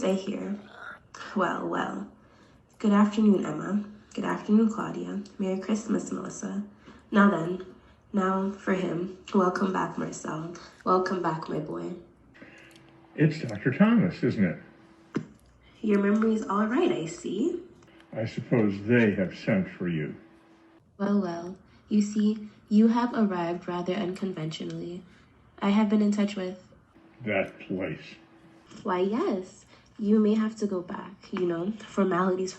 I hear. Well, well. Good afternoon, Emma. Good afternoon, Claudia. Merry Christmas, Melissa. Now then, now for him. Welcome back, Marcel. Welcome back, my boy. It's Dr. Thomas, isn't it? Your memory's all right, I see. I suppose they have sent for you. Well, well. You see, you have arrived rather unconventionally. I have been in touch with... That place. Why, yes. You may have to go back, formalities.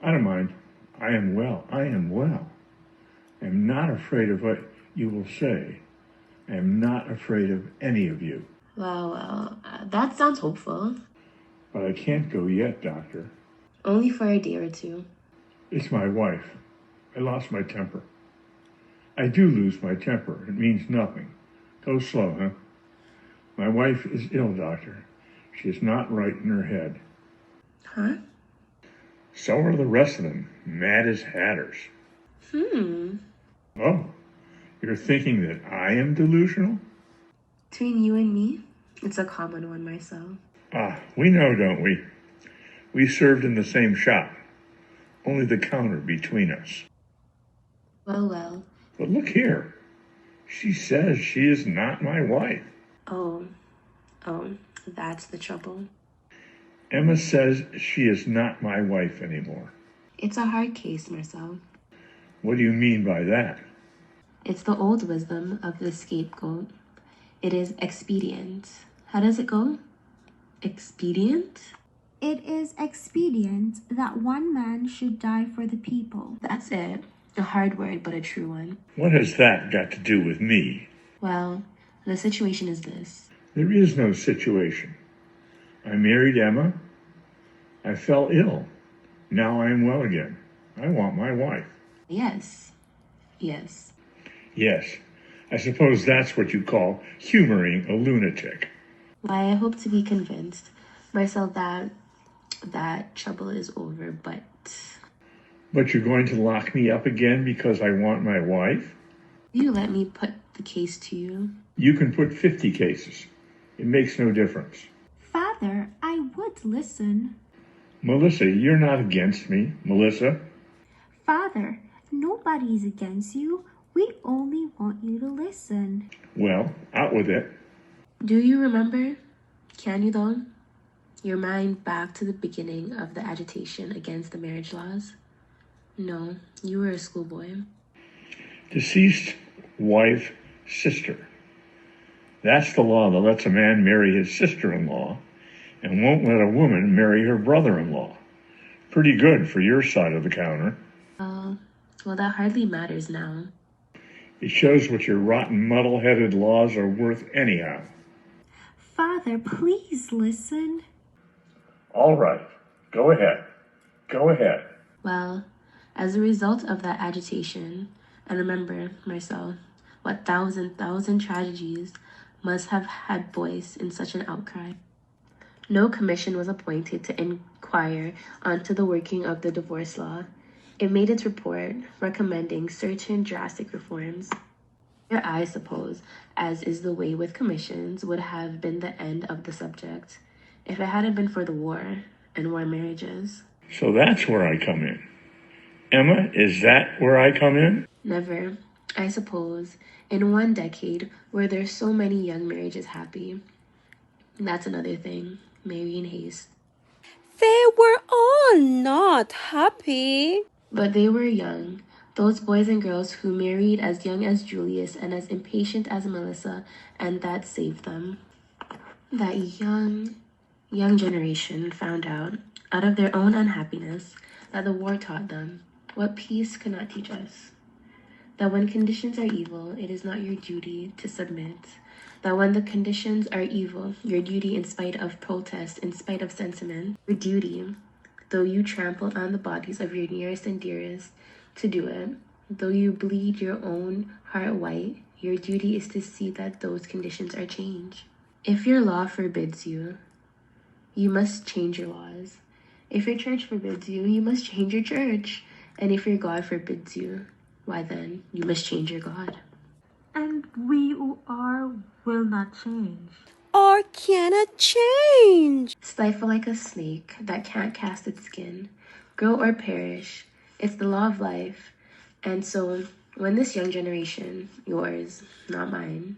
I don't mind. I am well. I am not afraid of what you will say. I am not afraid of any of you. Well, that sounds hopeful. But I can't go yet, Doctor. Only for a day or two. It's my wife. I lost my temper. I do lose my temper. It means nothing. Go slow, huh? My wife is ill, Doctor. She is not right in her head. Huh? So are the rest of them, mad as hatters. Oh, you're thinking that I am delusional? Between you and me, it's a common one, Marcel. We know, don't we? We served in the same shop. Only the counter between us. Well. But look here. She says she is not my wife. Oh, that's the trouble. Emma says she is not my wife anymore. It's a hard case, Marcel. What do you mean by that? It's the old wisdom of the scapegoat. It is expedient. How does it go? Expedient? It is expedient that one man should die for the people. That's it. A hard word, but a true one. What has that got to do with me? Well, the situation is this. There is no situation. I married Emma. I fell ill. Now I am well again. I want my wife. Yes. Yes. I suppose that's what you call humoring a lunatic. Why, I hope to be convinced, Marcel, that trouble is over, but... But you're going to lock me up again because I want my wife? You let me put the case to you. You can put 50 cases. It makes no difference. Father, I would listen. Melissa, you're not against me, Melissa. Father, nobody's against you. We only want you to listen. Well, out with it. Do you remember? Can you, though? Your mind back to the beginning of the agitation against the marriage laws? No, you were a schoolboy. Deceased wife, sister. That's the law that lets a man marry his sister-in-law and won't let a woman marry her brother-in-law. Pretty good for your side of the counter. Well, that hardly matters now. It shows what your rotten, muddle-headed laws are worth anyhow. Father, please listen. All right. Go ahead. Well, as a result of that agitation, and remember, Marcel, what thousand tragedies must have had voice in such an outcry. No commission was appointed to inquire onto the working of the divorce law. It made its report recommending certain drastic reforms. I suppose, as is the way with commissions, would have been the end of the subject if it hadn't been for the war and war marriages. So that's where I come in. Emma, is that where I come in? Never, I suppose, in one decade where there's so many young marriages happy. That's another thing, marry in haste. They were all not happy. But they were young. Those boys and girls who married as young as Julius and as impatient as Melissa, and that saved them. That young generation found out of their own unhappiness, that the war taught them what peace could not teach us. That when conditions are evil, it is not your duty to submit. That when the conditions are evil, your duty in spite of protest, in spite of sentiment, your duty, though you trample on the bodies of your nearest and dearest, to do it, though you bleed your own heart white, your duty is to see that those conditions are changed. If your law forbids you, you must change your laws. If your church forbids you, you must change your church. And if your God forbids you, why then, you must change your God. And we who are will not change. or cannot change. Stifle like a snake that can't cast its skin. Grow or perish. It's the law of life. And so, when this young generation, yours, not mine,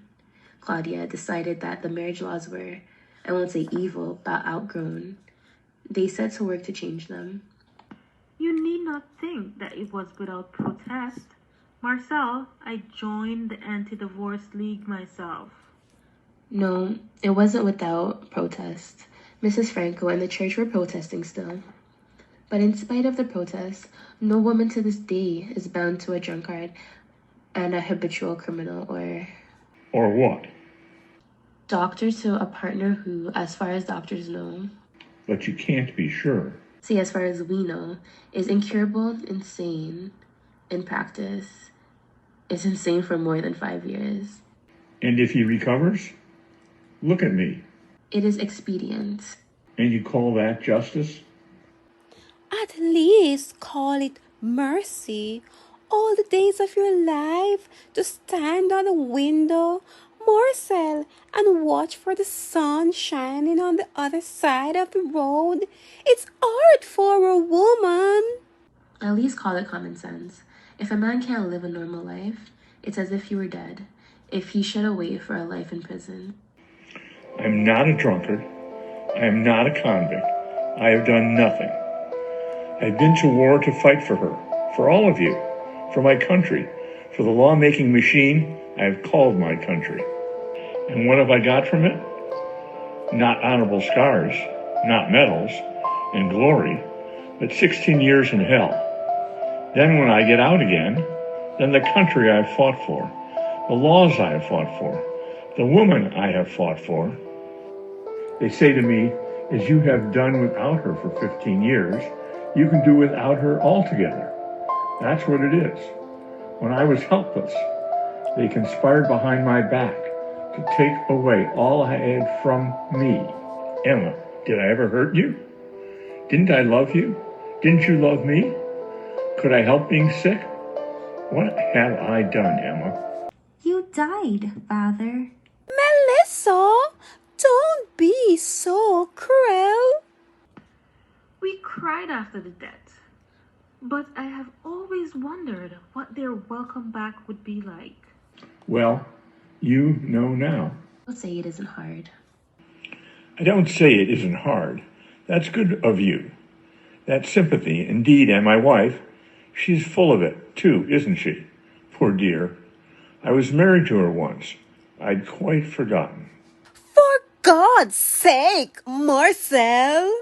Claudia, decided that the marriage laws were, I won't say evil, but outgrown, they set to work to change them. You need not think that it was without protest. Marcel, I joined the Anti-Divorce League myself. No, it wasn't without protest. Mrs. Franco and the church were protesting still. But in spite of the protests, no woman to this day is bound to a drunkard and a habitual criminal or what? doctor to a partner who, as far as doctors know, But you can't be sure. see, as far as we know, is incurable, insane in practice, is insane for more than 5 years. And if he recovers? Look at me. It is expedient. And you call that justice? At least call it mercy. All the days of your life to stand on the window, Marcel, and watch for the sun shining on the other side of the road. It's art for a woman. At least call it common sense. If a man can't live a normal life, it's as if he were dead, if he should await for a life in prison. I'm not a drunkard. I am not a convict. I have done nothing. I've been to war to fight for her, for all of you, for my country, for the lawmaking machine I have called my country. And what have I got from it? Not honorable scars, not medals and glory, but 16 years in hell. Then when I get out again, then the country I have fought for, the laws I have fought for, the woman I have fought for. They say to me, as you have done without her for 15 years, you can do without her altogether. That's what it is. When I was helpless, they conspired behind my back to take away all I had from me. Emma, did I ever hurt you? Didn't I love you? Didn't you love me? Could I help being sick? What have I done, Emma? You died, Father. Melissa, don't be so cruel. We cried after the death, but I have always wondered what their welcome back would be like. Well, you know now. Don't say it isn't hard. I don't say it isn't hard. That's good of you. That sympathy, indeed, and my wife, she's full of it, too, isn't she? Poor dear. I was married to her once. I'd quite forgotten. For God's sake, Marcel.